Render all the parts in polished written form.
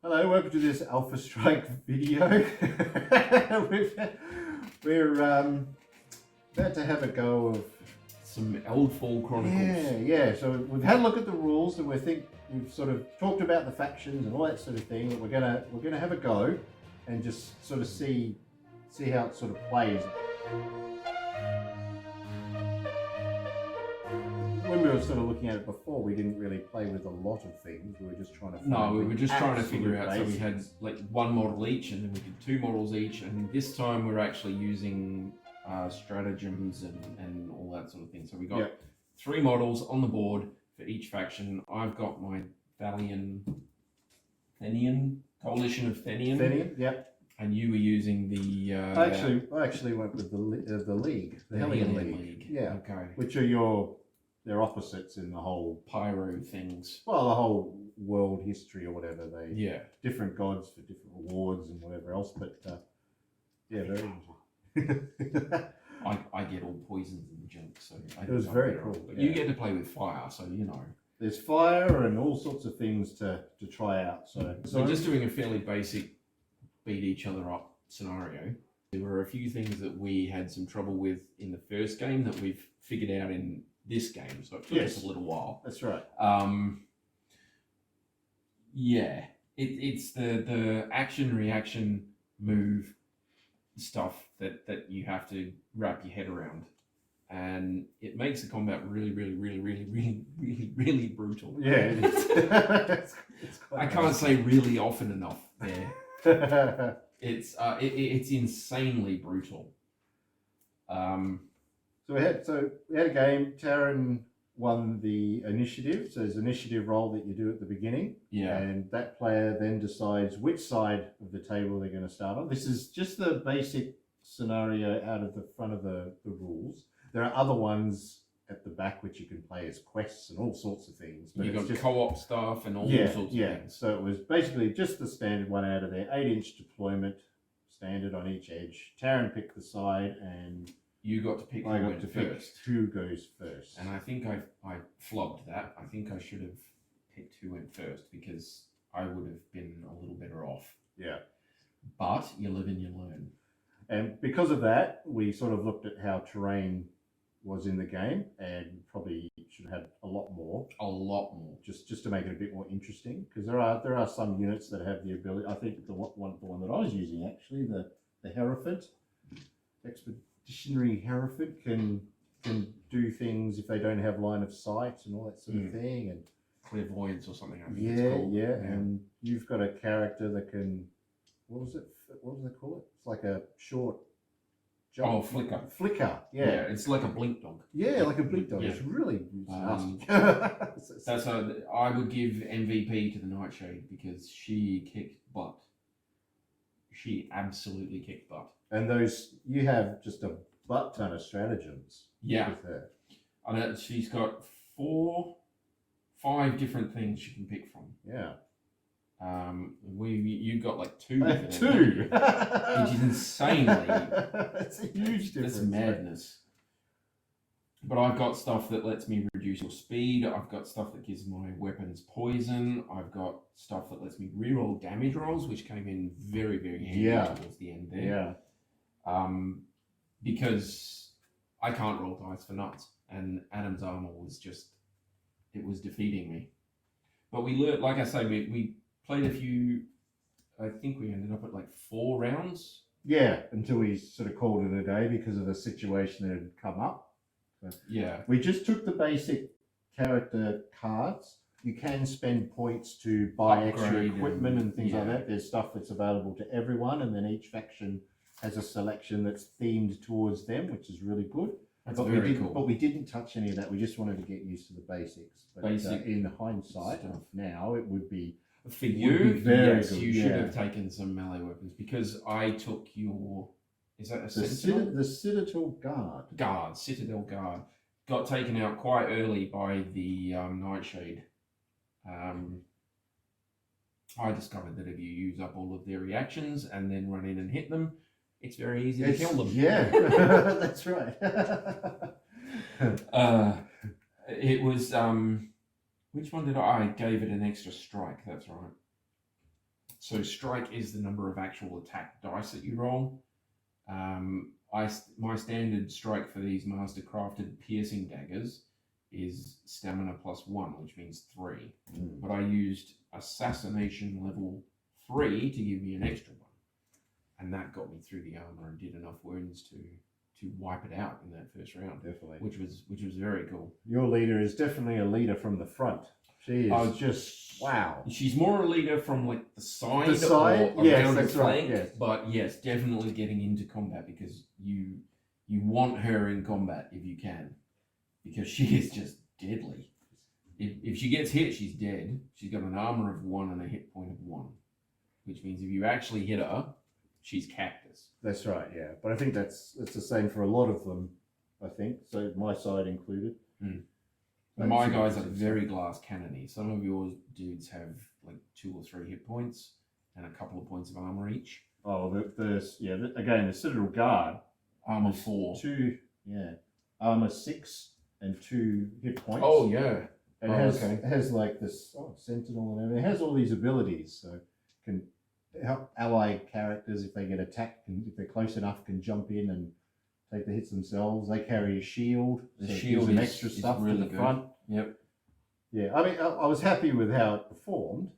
Hello, welcome to this Alpha Strike video. we're about to have a go of some Eldfall Chronicles. Yeah. So we've had a look at the rules, and we've sort of talked about the factions and all that sort of thing. But we're gonna have a go and just sort of see how it sort of plays. When we were sort of looking at it before, we didn't really play with a lot of things. We were just trying to we were just trying to figure out. So we had like one model each, and then we did 2 models each, and this time we're actually using stratagems and all that sort of thing. So we got 3 models on the board for each faction. I've got my Thenian Coalition of Thenian. Yep. And you were using the. I actually went with the League, the Hellion League. Yeah. Okay. Which are they're opposites in the whole pyro things. Well, the whole world history or whatever. Different gods for different rewards and whatever else. But very interesting. I get all poisons and junk, so it was very cool. But you get to play with fire, so you know. There's fire and all sorts of things to try out. So we're just doing a fairly basic beat each other up scenario. There were a few things that we had some trouble with in the first game that we've figured out in this game, so it took us a little while. That's right. It's the action reaction move stuff that you have to wrap your head around, and it makes the combat really brutal. Yeah, it is. I can't say really often enough there. It's insanely brutal. So we had a game. Tarron won the initiative. So there's an initiative roll that you do at the beginning. Yeah. And that player then decides which side of the table they're going to start on. This is just the basic scenario out of the front of the rules. There are other ones at the back which you can play as quests and all sorts of things. But you've got just co-op stuff and all sorts of things. So it was basically just the standard one out of there. 8-inch deployment, standard on each edge. Tarron picked the side, and you got to pick I got to pick who goes first. And I think I flogged that. I think I should have picked who went first, because I would have been a little better off. Yeah. But you live and you learn. And because of that, we sort of looked at how terrain was in the game, and probably should have had a lot more, just to make it a bit more interesting, because there are some units that have the ability. I think the one that I was using, actually, the Hereford, expeditionary Hereford, can do things if they don't have line of sight and all that sort of thing, and clairvoyance or something. I think it's called. Yeah, and you've got a character that can, what was they call it? It's like a short jump. Oh, flicker. Yeah, it's like a blink dog. Yeah, like a blink dog. Yeah. It's really nasty. That's I would give MVP to the Nightshade, because she kicked butt. She absolutely kicked butt. And you have just a butt ton of stratagems. Yeah. With her. I know she's got 5 different things she can pick from. Yeah. You got like 2. Two. Which is insanely. That's a huge difference. That's madness. But I've got stuff that lets me reduce your speed. I've got stuff that gives my weapons poison. I've got stuff that lets me reroll damage rolls, which came in very, very handy towards the end there. Yeah. Because I can't roll dice for nuts, and Adam's armor was defeating me. But we learned, like I say, we played a few. I think we ended up at like 4 rounds. Yeah, until we sort of called it a day because of the situation that had come up. So we just took the basic character cards. You can spend points to buy extra equipment and things like that. There's stuff that's available to everyone, and then each faction has a selection that's themed towards them, which is really good. That's very cool. But we didn't touch any of that. We just wanted to get used to the basics. But in hindsight, now it would be for you. Yes, you should have taken some melee weapons, because I took your. Is that a Citadel? The Citadel Guard. Citadel Guard. Got taken out quite early by the Nightshade. I discovered that if you use up all of their reactions and then run in and hit them, it's very easy to kill them. Yeah, that's right. It was, which one did I gave it an extra strike, that's right. So strike is the number of actual attack dice that you roll. My standard strike for these master crafted piercing daggers is stamina +1, which means 3. But I used assassination level 3 to give me an extra one, and that got me through the armor and did enough wounds to wipe it out in that first round. Definitely, which was very cool. Your leader is definitely a leader from the front. She is just wow. She's more a leader from like the side, or yes, around the that's flank. right, yes. But yes, definitely getting into combat, because you want her in combat if you can, because she is just deadly. If she gets hit, she's dead. She's got an armor of 1 and a hit point of 1, which means if you actually hit her, she's cactus. That's right, yeah. But I think that's the same for a lot of them, I think. So my side included. My guys are very glass cannony. Some of your dudes have like 2 or 3 hit points and a couple of points of armor each. Oh, again, the Citadel Guard. Armor 4. 2, armor 6 and 2 hit points. Oh, yeah. It has like this Sentinel and everything. It has all these abilities, so can help ally characters if they get attacked, and if they're close enough, can jump in and take the hits themselves. They carry a shield. The shield is extra stuff really to the good. front. Yep. Yeah, I mean, I was happy with how it performed,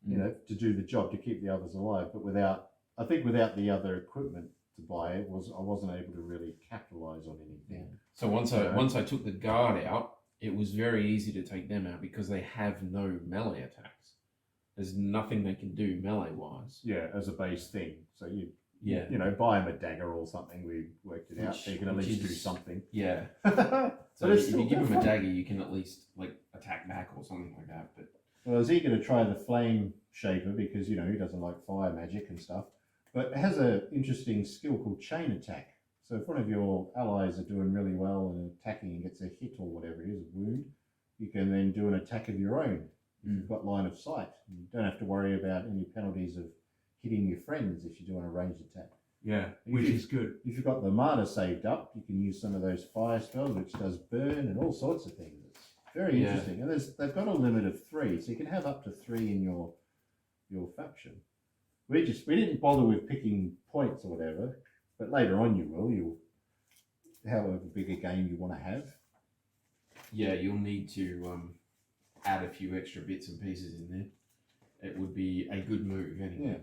to do the job, to keep the others alive. But without the other equipment to buy, I wasn't able to really capitalize on anything. Yeah. So once I took the guard out, it was very easy to take them out because they have no melee attacks. There's nothing they can do melee wise. Yeah, as a base thing. So buy them a dagger or something. We worked it out. So you can at least do something. Yeah. So But if you give him a dagger, you can at least like attack back or something like that. But I was eager to try the flame shaper because he doesn't like fire magic and stuff. But it has an interesting skill called chain attack. So if one of your allies are doing really well and attacking and gets a hit or whatever it is, a wound, you can then do an attack of your own. You've got line of sight. You don't have to worry about any penalties of hitting your friends if you're doing a ranged attack. Yeah, which is good. If you've got the mana saved up, you can use some of those fire spells, which does burn and all sorts of things. It's very interesting. And they've got a limit of 3, so you can have up to 3 in your faction. We didn't bother with picking points or whatever, but later on you'll however big a game you want to have. Yeah, you'll need to add a few extra bits and pieces in there. It would be a good move anyway. Yeah.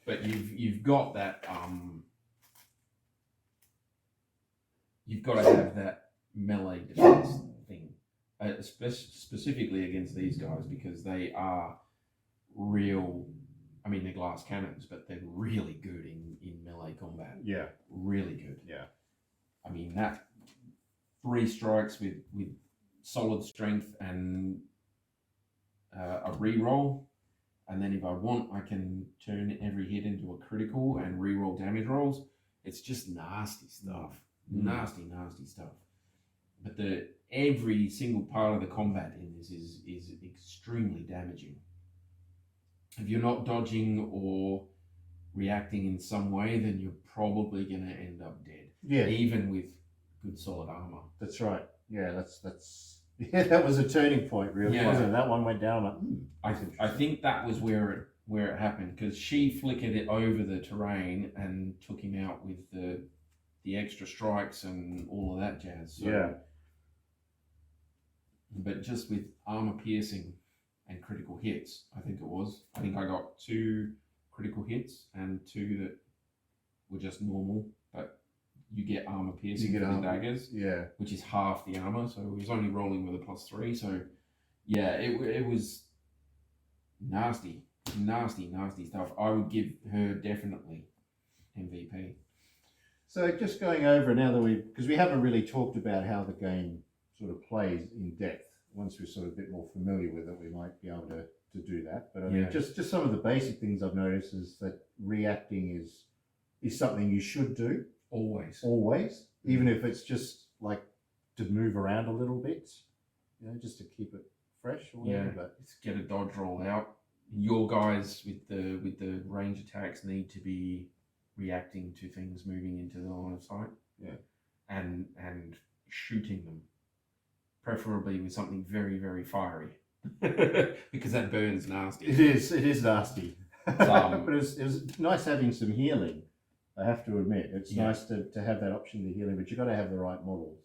But you've got that you've got to have that melee defense thing, specifically against these guys, because they are real. I mean, they're glass cannons, but they're really good in melee combat. Yeah, really good. Yeah, I mean, that 3 strikes with solid strength and a reroll. And then if I want, I can turn every hit into a critical and reroll damage rolls. It's just nasty stuff. Nasty stuff. But every single part of the combat in this is extremely damaging. If you're not dodging or reacting in some way, then you're probably going to end up dead. Yeah. Even with good solid armor. That's right. Yeah, that was a turning point, really, wasn't it? That one went down. I think that was where it happened, because she flickered it over the terrain and took him out with the extra strikes and all of that jazz. So, yeah. But just with armor piercing and critical hits, I think I got 2 critical hits and 2 that were just normal, but you get armor piercing with the daggers, which is half the armor, so it was only rolling with a +3. So yeah, it was nasty stuff. I would give her definitely MVP. So just going over now that because we haven't really talked about how the game sort of plays in depth. Once we're sort of a bit more familiar with it, we might be able to do that. But I mean, just some of the basic things I've noticed is that reacting is something you should do. Always. Even if it's just like to move around a little bit, just to keep it fresh or whatever. But get a dodge roll out. Your guys with the range attacks need to be reacting to things moving into the line of sight. Yeah. And shooting them. Preferably with something very, very fiery. Because that burns nasty. It is nasty. But it was nice having some healing. I have to admit, it's nice to have that option to healing, but you've got to have the right models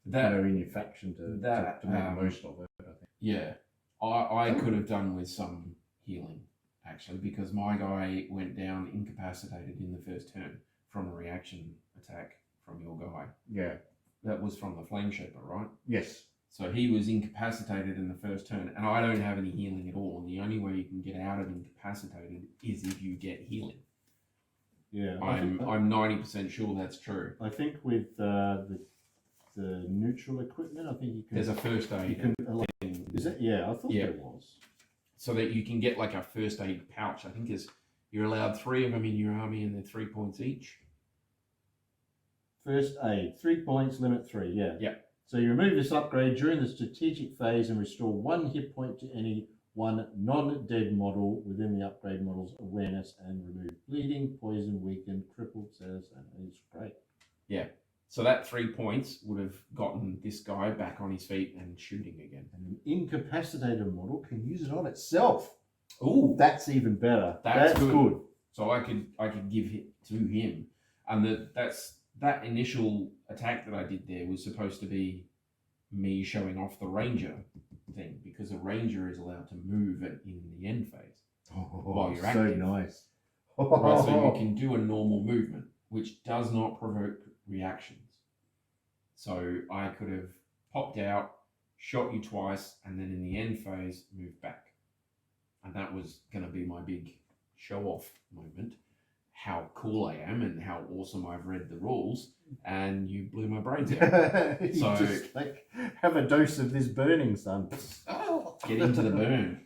in your faction to make the most of it. I think. Yeah, I could have done with some healing actually, because my guy went down incapacitated in the first turn from a reaction attack from your guy. Yeah, that was from the Flame Shaper, right? Yes. So he was incapacitated in the first turn, and I don't have any healing at all. And the only way you can get out of incapacitated is if you get healing. Yeah, I'm 90% sure that's true. I think with the neutral equipment, I think you can. There's a first aid thing. Is it? Yeah, I thought there was. So that you can get like a first aid pouch. I think you're allowed 3 of them in your army, and they're 3 points each. First aid, 3 points, limit 3. Yeah. Yeah. So you remove this upgrade during the strategic phase and restore 1 hit point to any one non-dead model within the upgrade model's awareness, and remove bleeding, poison, weakened, crippled, says, and it's great. Yeah. So that 3 points would have gotten this guy back on his feet and shooting again. And an incapacitated model can use it on itself. Oh, that's even better. That's good. So I could give it to him, and that initial attack that I did there was supposed to be me showing off the ranger thing, because a ranger is allowed to move in the end phase while you're active. So nice. Right, so you can do a normal movement, which does not provoke reactions. So I could have popped out, shot you twice, and then in the end phase, moved back. And that was going to be my big show-off moment. How cool I am and how awesome I've read the rules, and you blew my brains out. So just have a dose of this burning, son. Get into the burn.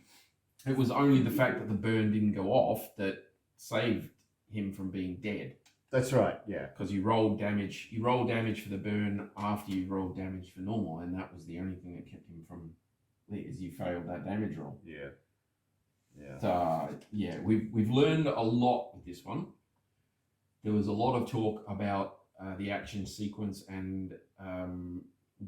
It was only the fact that the burn didn't go off that saved him from being dead. That's right, yeah. Because you rolled damage. You rolled damage for the burn after you rolled damage for normal, and that was the only thing that kept him from. Is you failed that damage roll. Yeah. Yeah. So yeah, we've learned a lot with this one. There was a lot of talk about the action sequence and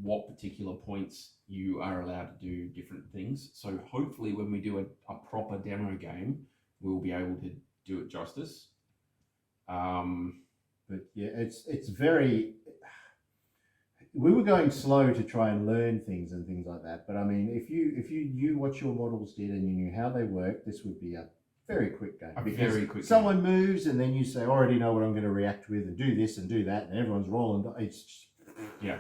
what particular points you are allowed to do different things. So hopefully when we do a proper demo game, we'll be able to do it justice. But yeah, it's very... We were going slow to try and learn things and things like that. But I mean, if you knew what your models did and you knew how they work, this would be a very quick game. Very quick someone moves and then you say, I already know what I'm going to react with, and do this and do that, and everyone's rolling. It's just, yeah.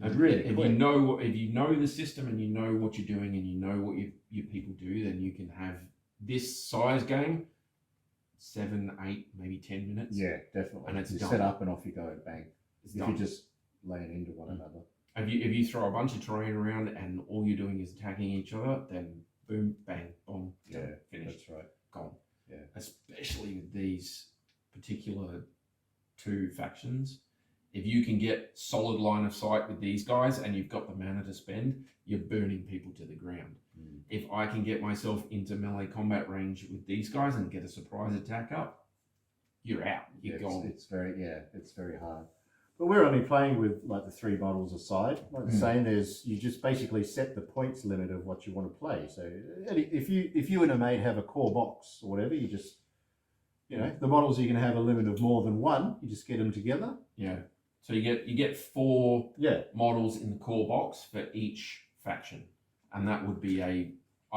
It's really if quick. you know the system and you know what you're doing and you know what your people do, then you can have this size game 7, 8, maybe 10 minutes. Yeah, definitely. And it's you done. set up and off you go, bang. It's if done. you just lay it into one another. If you throw a bunch of terrain around and all you're doing is attacking each other, then boom, bang, boom, yeah, finished. That's right. Gone. Yeah. Especially with these particular 2 factions. If you can get solid line of sight with these guys and you've got the mana to spend, you're burning people to the ground. Mm. If I can get myself into melee combat range with these guys and get a surprise attack up, you're out. You're gone. It's very hard. But we're only playing with like the 3 models aside. Like saying, you just basically set the points limit of what you want to play. So if you and a mate have a core box or whatever, you just, the models you can have a limit of more than 1. You just get them together. Yeah. So you get 4 models in the core box for each faction, and that would be I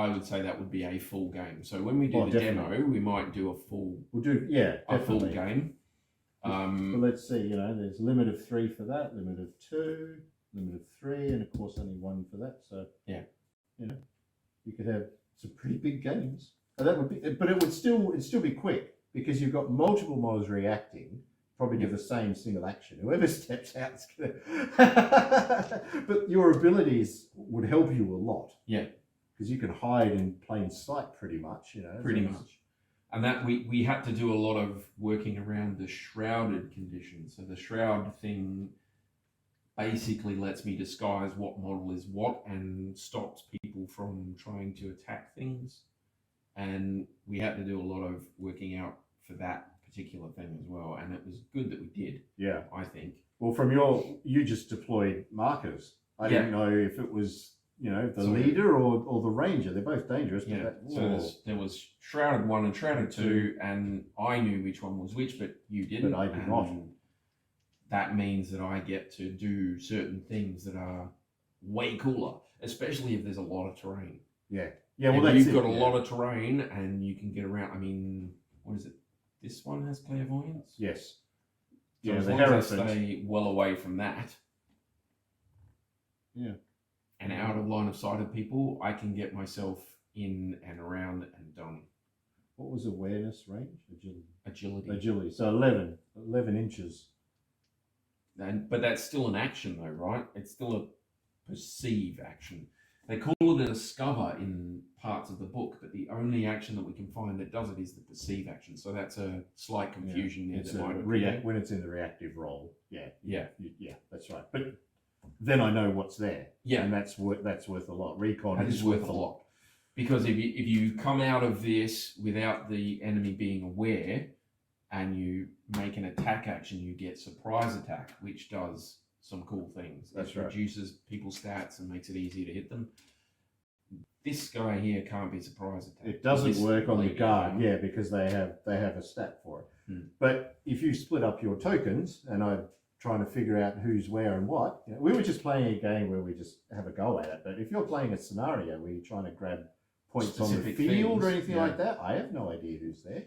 would say that would be a full game. So when we do the demo, we might do a full. We'll do a full game. Well, let's see. There's limit of 3 for that, limit of 2, limit of 3, and of course only 1 for that. So yeah, you could have some pretty big games. And that would be, but it'd still be quick because you've got multiple models reacting. Probably do the same single action. Whoever steps out is gonna. But your abilities would help you a lot. Yeah, because you can hide in plain sight, pretty much. Pretty much. And that we had to do a lot of working around the shrouded conditions. So the shroud thing basically lets me disguise what model is what and stops people from trying to attack things. And we had to do a lot of working out for that particular thing as well, and it was good that we did. Yeah, I think. Well, you just deployed markers. I didn't know if it was the leader or the ranger. They're both dangerous. Yeah. There was Shrouded 1 and Shrouded 2, and I knew which one was which, but you didn't. But I did not. That means that I get to do certain things that are way cooler, especially if there's a lot of terrain. Yeah. Yeah, well, you've got a lot of terrain and you can get around. I mean, what is it? This one has clairvoyance? Yes. So as long as I stay well away from that. Yeah. And out of line of sight of people, I can get myself in and around and done. What was awareness range? Agility. So 11 inches. But that's still an action though, right? It's still a perceive action. They call it a discover in parts of the book, but the only action that we can find that does it is the perceive action. So that's a slight confusion there. It's when it's in the reactive role. Yeah, that's right. But then I know what's there. Yeah, and that's worth a lot. Recon is worth a lot, because if you come out of this without the enemy being aware, and you make an attack action, you get surprise attack, which does some cool things. That's right. Reduces people's stats and makes it easier to hit them. This guy here can't be surprise attack. It doesn't work on the guard, because they have a stat for it. But if you split up your tokens, and I'm trying to figure out who's where and what, we were just playing a game where we just have a go at it. But if you're playing a scenario where you're trying to grab points Specific on the field things, or anything like that, I have no idea who's there.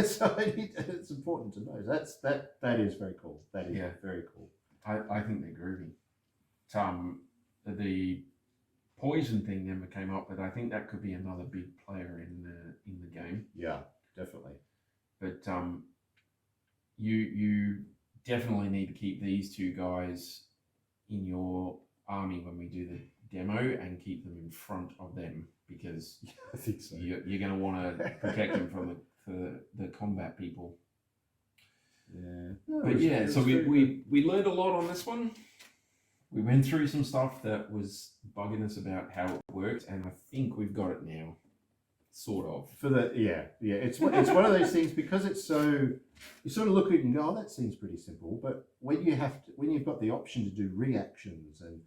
So it's important to know. That is very cool. That is very cool. I think they're groovy. The poison thing never came up, but I think that could be another big player in the game. Yeah, definitely. But you definitely need to keep these two guys in your army when we do the demo, and keep them in front of them, because I think so. You're going to want to protect them from the combat people. Yeah. No, so we learned a lot on this one. We went through some stuff that was bugging us about how it worked, and I think we've got it now, sort of. It's one of those things, because it's so, you sort of look at it and go, oh, that seems pretty simple. But when you've got the option to do reactions, and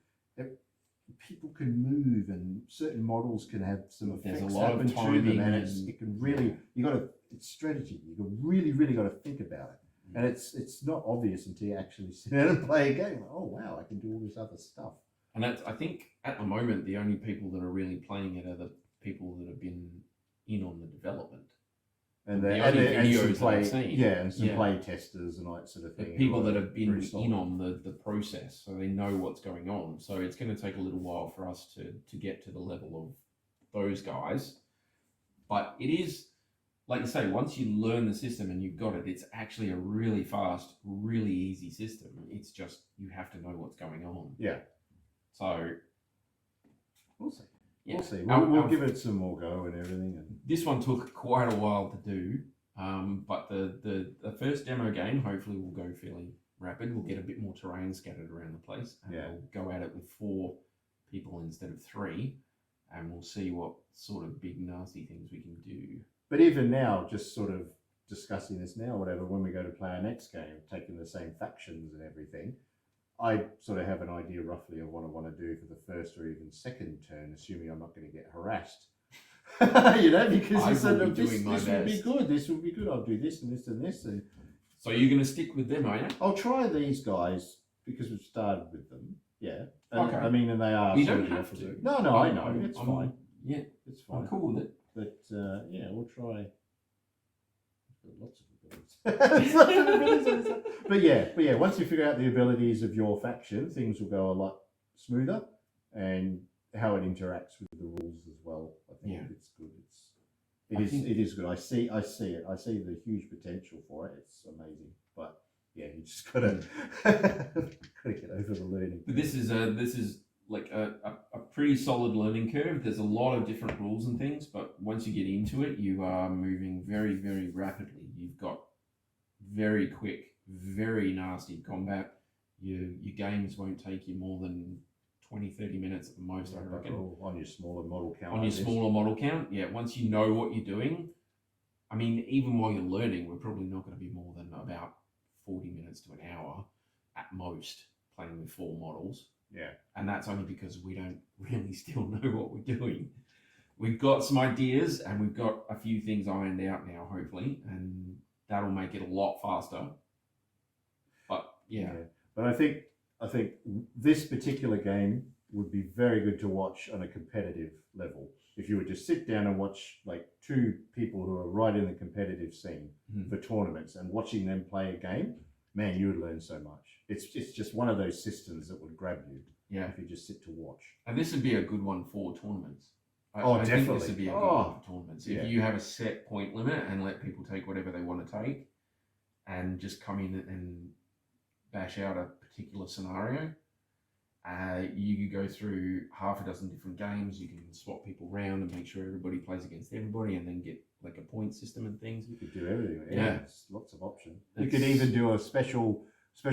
people can move, and certain models can have some effects. There's a lot of timing, and it can really, it's strategy. You really got to think about it. And it's not obvious until you actually sit down and play a game. Like, oh wow, I can do all this other stuff. And I think at the moment the only people that are really playing it are the people that have been in on the development. And some play testers and all that sort of thing. The people that have been in on the process, so they know what's going on. So it's going to take a little while for us to get to the level of those guys. But it is, like you say, once you learn the system and you've got it, it's actually a really fast, really easy system. It's just, you have to know what's going on. Yeah. So we'll see. Yeah. We'll see. We'll give it some more go and everything. And this one took quite a while to do, but the first demo game hopefully will go fairly rapid. We'll get a bit more terrain scattered around the place, and we'll go at it with 4 people instead of 3, and we'll see what sort of big nasty things we can do. But even now, just sort of discussing this now, whatever, when we go to play our next game, taking the same factions and everything, I sort of have an idea roughly of what I want to do for the first or even second turn, assuming I'm not going to get harassed. Because this will be good. This will be good. I'll do this and this and this. And so you're going to stick with them, are you? I'll try these guys because we've started with them. Yeah. Okay. I mean, and they are. You don't have to. No, I know. It's fine. Yeah, it's fine. I'm cool with it. But we'll try. Lots of abilities. But yeah, once you figure out the abilities of your faction, things will go a lot smoother, and how it interacts with the rules as well. I think it's good. It is good. I see it. I see the huge potential for it. It's amazing. But yeah, you just gotta get over the learning. But this is like a pretty solid learning curve. There's a lot of different rules and things, but once you get into it, you are moving very, very rapidly. You've got very quick, very nasty combat. Your games won't take you more than 20-30 minutes at the most, I reckon. On your smaller model count. On your smaller model count, yeah. Once you know what you're doing, I mean, even while you're learning, we're probably not going to be more than about 40 minutes to an hour at most playing with 4 models. Yeah. And that's only because we don't really still know what we're doing. We've got some ideas and we've got a few things ironed out now, hopefully, and that'll make it a lot faster. But yeah. But I think this particular game would be very good to watch on a competitive level. If you would just sit down and watch like two people who are right in the competitive scene for tournaments and watching them play a game, man, you would learn so much. It's just one of those systems that would grab you. Yeah. If you just sit to watch. And this would be a good one for tournaments. I definitely. think this would be a good one for tournaments. If you have a set point limit and let people take whatever they want to take and just come in and bash out a particular scenario, you could go through half a dozen different games. You can swap people around and make sure everybody plays against everybody and then get like a point system and things. You could do everything. Yeah. It's lots of options. You could even do a special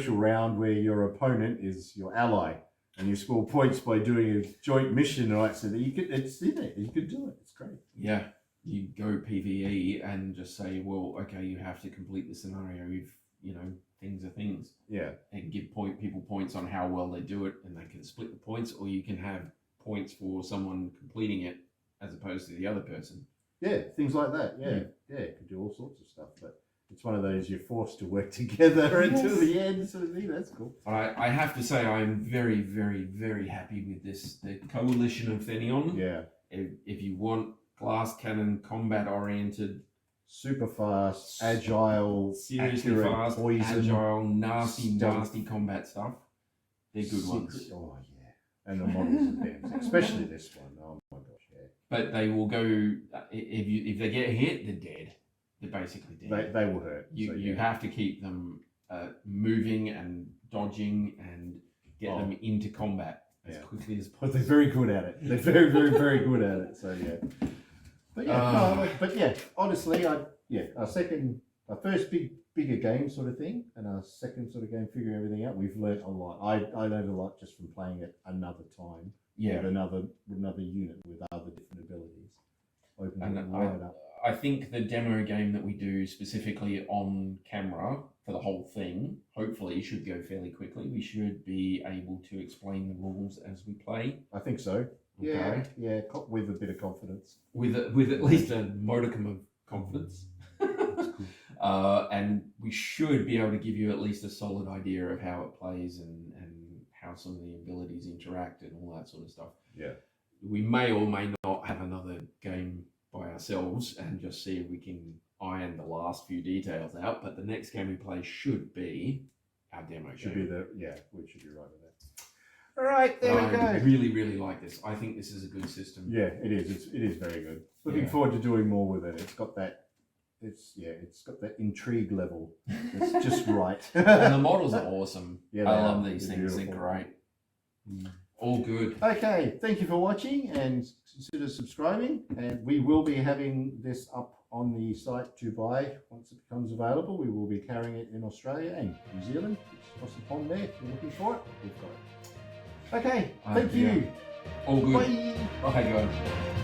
round where your opponent is your ally. And you score points by doing a joint mission, right? So that you could, it's in it. You could do it. It's great. Yeah, you go PVE and just say, well, okay, you have to complete the scenario if things are things. Yeah, and give people points on how well they do it, and they can split the points, or you can have points for someone completing it as opposed to the other person. Yeah, things like that. Yeah, you could do all sorts of stuff, but. It's one of those you're forced to work together until the end. So that's cool. I have to say I'm very, very, very happy with this. The Coalition of Thenion. Yeah. If you want glass cannon, combat oriented, super fast, agile, seriously accurate, fast, poison, agile, nasty combat stuff, they're good ones. Oh yeah, and the models of them, especially this one. Oh my gosh, yeah. But they will go if they get hit, they're dead. They're basically dead. They will hurt. You have to keep them moving and dodging and get them into combat as quickly as possible. But they're very good at it. They're very, very, very good at it. So yeah. But yeah, honestly, our first bigger game sort of thing, and our second sort of game figuring everything out. We've learned a lot. I learned a lot just from playing it another time. Yeah. With another unit with other different abilities. Opening it right up. I think the demo game that we do specifically on camera for the whole thing, hopefully should go fairly quickly. We should be able to explain the rules as we play. I think so. Okay. Yeah, with a bit of confidence. With at least a modicum of confidence. And we should be able to give you at least a solid idea of how it plays and how some of the abilities interact and all that sort of stuff. Yeah. We may or may not have another game by ourselves and just see if we can iron the last few details out, but the next game we play should be our demo should game. We should be right with that. All right, there we go. I really, really like this. I think this is a good system. Yeah, it is. It is very good. Looking forward to doing more with it. It's got that intrigue level. It's just right. And the models are awesome. Yeah, I love these They're things. beautiful. They're great. All good. Okay, thank you for watching and consider subscribing. And we will be having this up on the site to buy once it becomes available. We will be carrying it in Australia and New Zealand. It's across the pond there. If you're looking for it, we've got it. Okay, thank you. All good. Bye. Bye, guys.